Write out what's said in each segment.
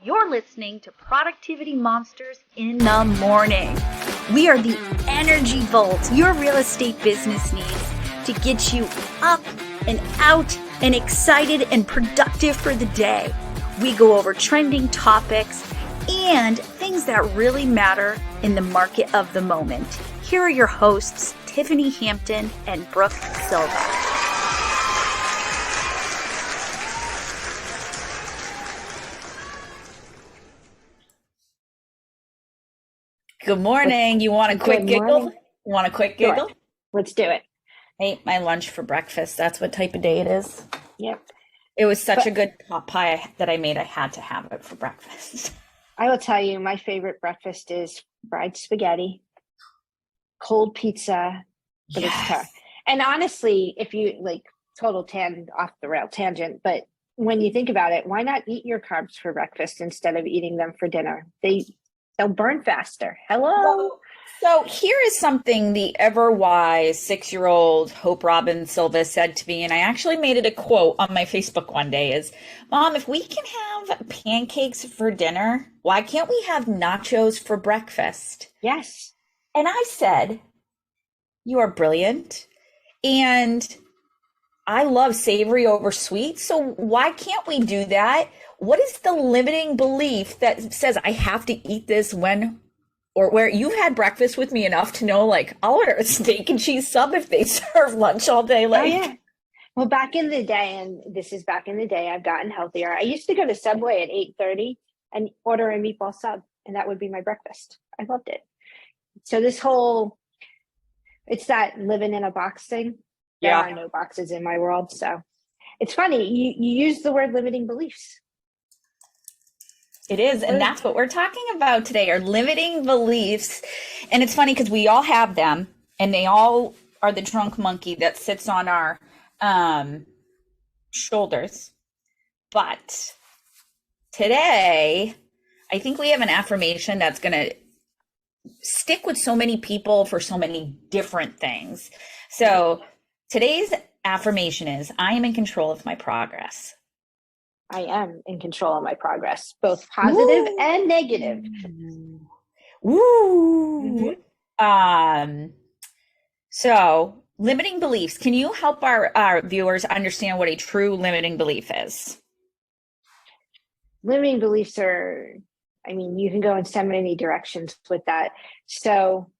You're listening to Productivity Monsters in the Morning. We are the energy volt your real estate business needs to get you up and out and excited and productive for the day. We go over trending topics and things that really matter in the market of the moment. Here are your hosts, Tiffany Hampton and Brooke Silva. Good morning. You want a quick giggle? Want a quick giggle? Sure. Let's do it. I ate my lunch for breakfast. That's what type of day it is. Yep. It was such a good pot pie that I made. I had to have it for breakfast. I will tell you, my favorite breakfast is fried spaghetti, cold pizza, but it's tough. And honestly, if you like total off the rail tangent, but when you think about it, why not eat your carbs for breakfast instead of eating them for dinner? They'll burn faster. Hello. So here is something the ever-wise 6-year-old Hope Robin Silva said to me, and I actually made it a quote on my Facebook one day is, Mom, if we can have pancakes for dinner, why can't we have nachos for breakfast? Yes. And I said, you are brilliant. And I love savory over sweet. So why can't we do that? What is the limiting belief that says I have to eat this when or where? You've had breakfast with me enough to know, like, I'll order a steak and cheese sub if they serve lunch all day. Like, oh, yeah. Well, back in the day, and this is back in the day, I've gotten healthier. I used to go to Subway at 8:30 and order a meatball sub, and that would be my breakfast. I loved it. So it's that living in a box thing. There are no boxes in my world. So it's funny. You use the word limiting beliefs. It is. And that's what we're talking about today, are limiting beliefs. And it's funny because we all have them, and they all are the drunk monkey that sits on our shoulders. But today, I think we have an affirmation that's going to stick with so many people for so many different things. So today's affirmation is, I am in control of my progress. I am in control of my progress, both positive and negative. Woo! So limiting beliefs. Can you help our viewers understand what a true limiting belief is? Limiting beliefs are, you can go in so many directions with that. So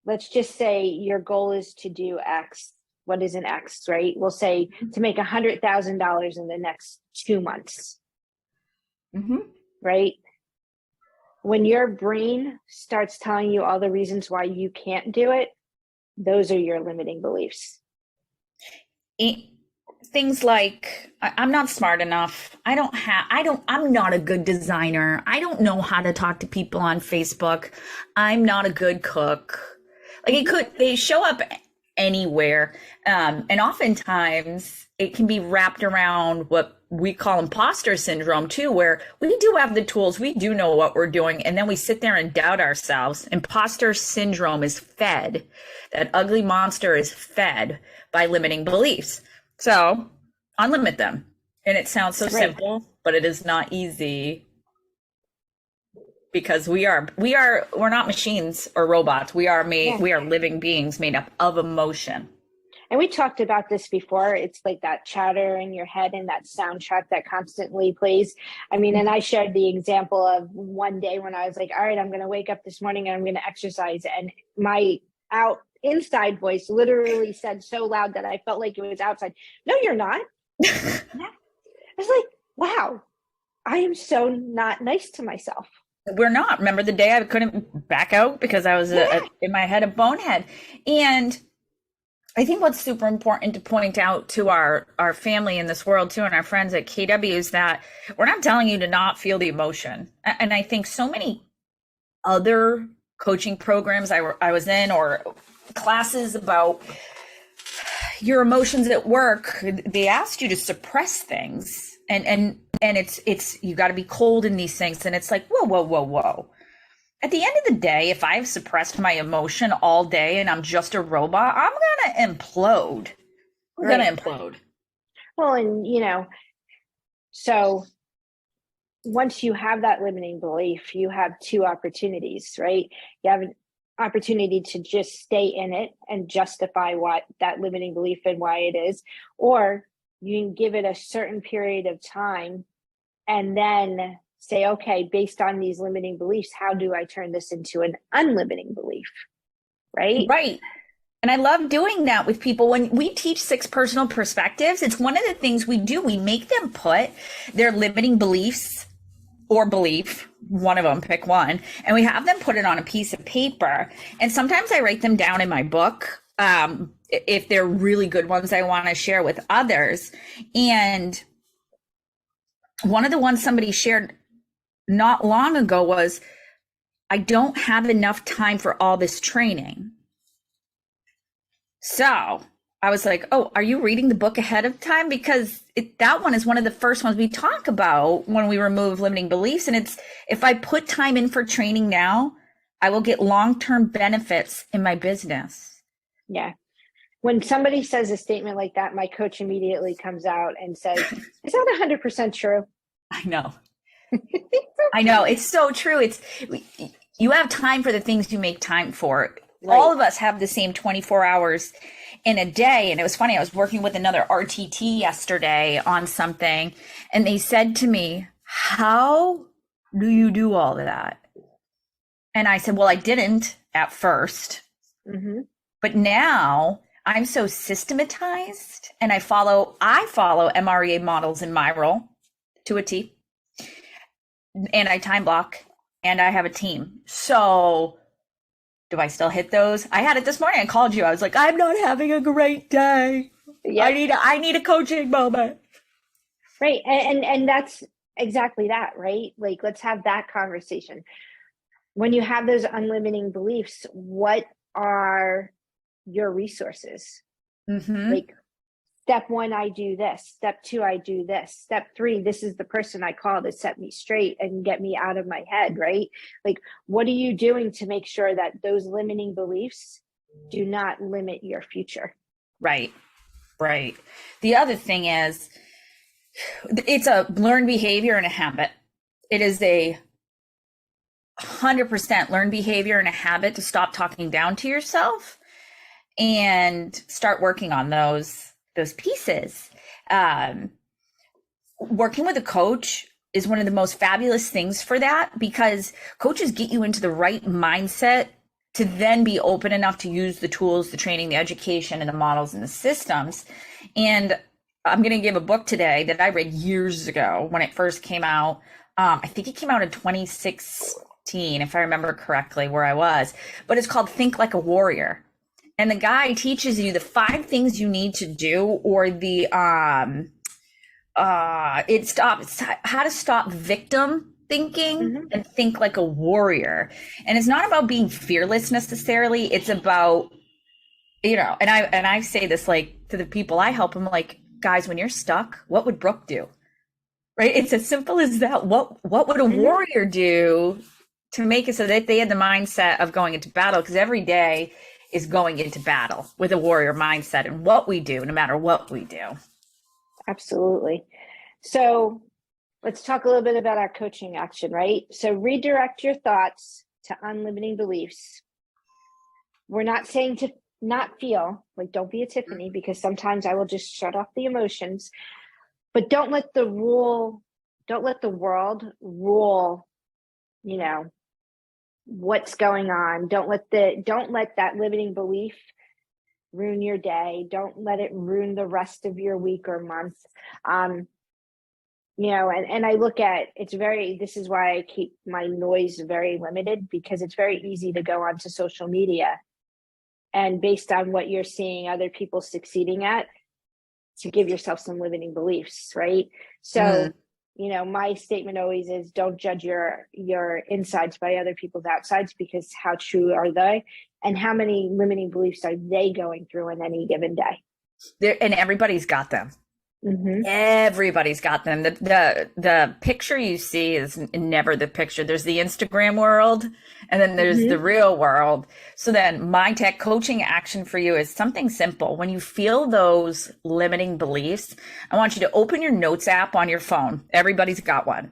let's just say your goal is to do X. What is an X, right? We'll say to make $100,000 in the next 2 months, right? When your brain starts telling you all the reasons why you can't do it, those are your limiting beliefs. Things like, I'm not smart enough. I'm not a good designer. I don't know how to talk to people on Facebook. I'm not a good cook. Like they show up anywhere. And oftentimes it can be wrapped around what we call imposter syndrome too, where we do have the tools, we do know what we're doing, and then we sit there and doubt ourselves. Imposter syndrome is fed, that ugly monster is fed by limiting beliefs. So unlimit them. And it sounds so simple, but it is not easy. Because we're not machines or robots. We are living beings made up of emotion. And we talked about this before. It's like that chatter in your head and that soundtrack that constantly plays. And I shared the example of one day when I was like, all right, I'm going to wake up this morning and I'm going to exercise. And my inside voice literally said so loud that I felt like it was outside. No, you're not. I was like, wow, I am so not nice to myself. We're not. Remember the day I couldn't back out because I was in my head a bonehead. And I think what's super important to point out to our family in this world too, and our friends at KW, is that we're not telling you to not feel the emotion. And I think so many other coaching programs I was in, or classes about your emotions at work, they asked you to suppress things. And it's you got to be cold in these things. And it's like, whoa. At the end of the day, if I've suppressed my emotion all day and I'm just a robot, I'm going to implode. I'm going to implode. Well, and so once you have that limiting belief, you have two opportunities, right? You have an opportunity to just stay in it and justify what that limiting belief and why it is, or you can give it a certain period of time and then say, okay, based on these limiting beliefs, how do I turn this into an unlimiting belief? Right? Right. And I love doing that with people. When we teach 6 personal perspectives, it's one of the things we do. We make them put their limiting beliefs or belief, one of them, pick one, and we have them put it on a piece of paper. And sometimes I write them down in my book, if they're really good ones I want to share with others. And one of the ones somebody shared not long ago was, I don't have enough time for all this training. So I was like, oh, are you reading the book ahead of time? Because that one is one of the first ones we talk about when we remove limiting beliefs. And it's, if I put time in for training now, I will get long-term benefits in my business. Yeah. When somebody says a statement like that, my coach immediately comes out and says, is that 100% true? I know. I know. It's so true. You have time for the things you make time for. Right. All of us have the same 24 hours in a day. And it was funny. I was working with another RTT yesterday on something, and they said to me, how do you do all of that? And I said, well, I didn't at first, but now I'm so systematized, and I follow MREA models in my role to a T, and I time block, and I have a team. So do I still hit those? I had it this morning. I called you. I was like, I'm not having a great day. Yep. I need a coaching moment. Right. And that's exactly that, right? Like, let's have that conversation. When you have those unlimiting beliefs, what are your resources? Like, step 1, I do this. Step 2, I do this. Step 3, this is the person I call to set me straight and get me out of my head, right? Like, what are you doing to make sure that those limiting beliefs do not limit your future? Right. Right. The other thing is, it's a learned behavior and a habit. It is a 100% learned behavior and a habit to stop talking down to yourself and start working on those pieces. Working with a coach is one of the most fabulous things for that, because coaches get you into the right mindset to then be open enough to use the tools, the training, the education, and the models and the systems. And I'm going to give a book today that I read years ago when it first came out. I think it came out in 2016, if I remember correctly, where I was, but it's called Think Like a Warrior. And the guy teaches you the 5 things you need to do, or the it's how to stop victim thinking and think like a warrior. And it's not about being fearless necessarily. It's about, and I say this like to the people I help. I'm like, guys, when you're stuck, what would Brooke do? Right? It's as simple as that. What would a warrior do to make it so that they had the mindset of going into battle? Because every day is going into battle with a warrior mindset, and what we do, no matter what we do. Absolutely. So let's talk a little bit about our coaching action, right? So redirect your thoughts to unlimiting beliefs. We're not saying to not feel, like, don't be a Tiffany, because sometimes I will just shut off the emotions, but don't let the world rule, what's going on. Don't let that limiting belief ruin your day. Don't let it ruin the rest of your week or month. And I look at, this is why I keep my noise very limited, because it's very easy to go onto social media and, based on what you're seeing other people succeeding at, to give yourself some limiting beliefs, right? So my statement always is, don't judge your insides by other people's outsides, because how true are they? And how many limiting beliefs are they going through in any given day? And everybody's got them. Everybody's got them. The picture you see is never the picture. There's the Instagram world, and then there's the real world. So then my tech coaching action for you is something simple. When you feel those limiting beliefs, I want you to open your notes app on your phone. Everybody's got one.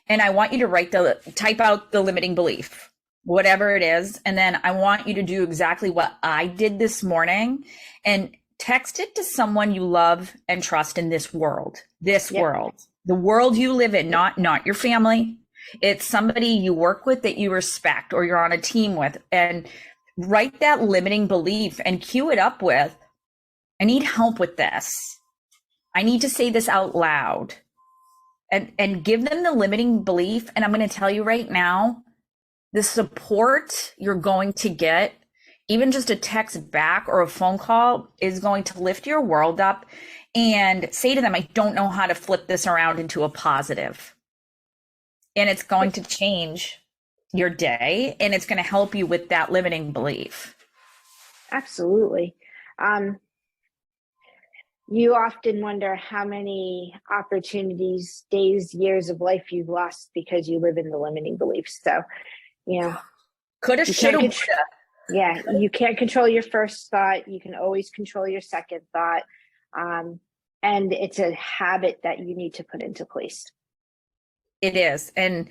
And I want you to type out the limiting belief, whatever it is. And then I want you to do exactly what I did this morning and text it to someone you love and trust in this world, the world you live in, not your family. It's somebody you work with that you respect or you're on a team with, and write that limiting belief and cue it up with, I need help with this. I need to say this out loud, and give them the limiting belief. And I'm going to tell you right now, the support you're going to get, even just a text back or a phone call, is going to lift your world up, and say to them, I don't know how to flip this around into a positive. And it's going to change your day, and it's going to help you with that limiting belief. Absolutely. You often wonder how many opportunities, days, years of life you've lost because you live in the limiting beliefs. So, coulda, shoulda, woulda. Yeah, you can't control your first thought. You can always control your second thought. And it's a habit that you need to put into place. It is. And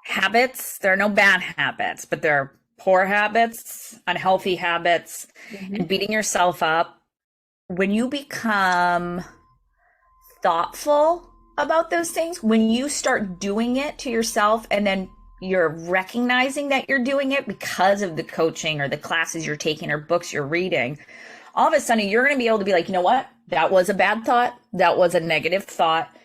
habits, there are no bad habits, but there are poor habits, unhealthy habits, and beating yourself up. When you become thoughtful about those things, when you start doing it to yourself, and then you're recognizing that you're doing it because of the coaching or the classes you're taking or books you're reading, all of a sudden you're going to be able to be like, you know what? That was a bad thought. That was a negative thought.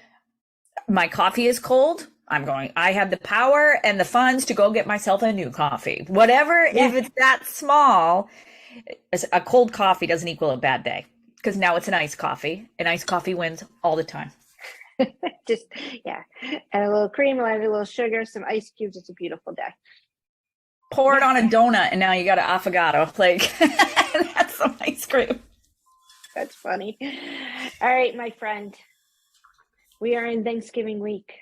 My coffee is cold. I have the power and the funds to go get myself a new coffee. Whatever, if it's that small, a cold coffee doesn't equal a bad day, because now it's an iced coffee, and iced coffee wins all the time. And a little cream, a little sugar, some ice cubes. It's a beautiful day. Pour it on a donut, and now you got an affogato. Like, that's some ice cream. That's funny. All right, my friend. We are in Thanksgiving week.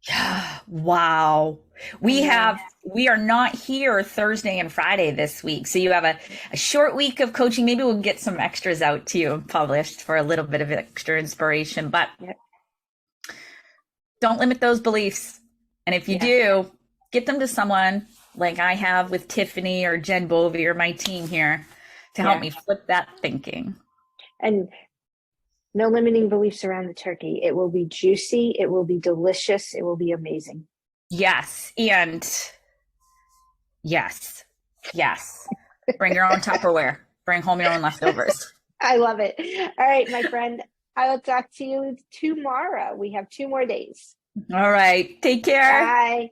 Yeah. Wow. We are not here Thursday and Friday this week. So you have a short week of coaching. Maybe we'll get some extras out to you and published for a little bit of extra inspiration, but don't limit those beliefs. And if you do, get them to someone like I have with Tiffany or Jen Bovey or my team here to help me flip that thinking. And no limiting beliefs around the turkey. It will be juicy. It will be delicious. It will be amazing. Yes. And yes. Bring your own Tupperware. Bring home your own leftovers. I love it. All right, my friend. I will talk to you tomorrow. We have 2 more days. All right. Take care. Bye.